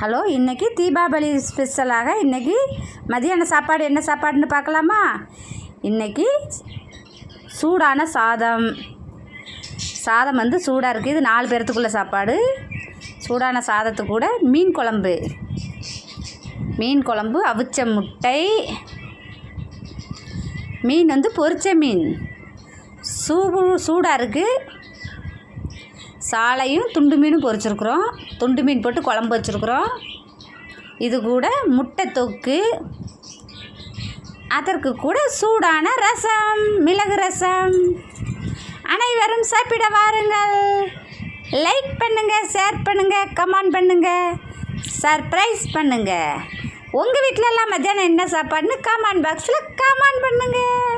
Hello, இன்றைக்கி தீபாவளி ஸ்பெஷலாக இன்றைக்கி மதியான சாப்பாடு என்ன சாப்பாடுன்னு பார்க்கலாமா? இன்றைக்கி சூடான சாதம் வந்து சூடாக இருக்குது. இது 4 பேர்த்துக்குள்ள சாப்பாடு. சூடான சாதத்துக்கு கூட மீன் குழம்பு, அவிச்ச முட்டை, மீன் வந்து பொரிச்ச மீன், சூடாக இருக்குது. சாலையும் துண்டு மீனும் பொரிச்சிருக்குறோம். துண்டு மீன் போட்டு குழம்பு வச்சுருக்குறோம். இது கூட முட்டை தொக்கு, அதற்கு கூட சூடான ரசம், மிளகு ரசம். அனைவரும் சாப்பிட வாருங்கள். லைக் பண்ணுங்கள், ஷேர் பண்ணுங்கள், கமெண்ட் பண்ணுங்கள், சர்ப்ரைஸ் பண்ணுங்கள். உங்கள் வீட்டிலலாம் மத்தியானம் என்ன சாப்பாடுன்னு கமெண்ட் பாக்ஸில் கமெண்ட் பண்ணுங்கள்.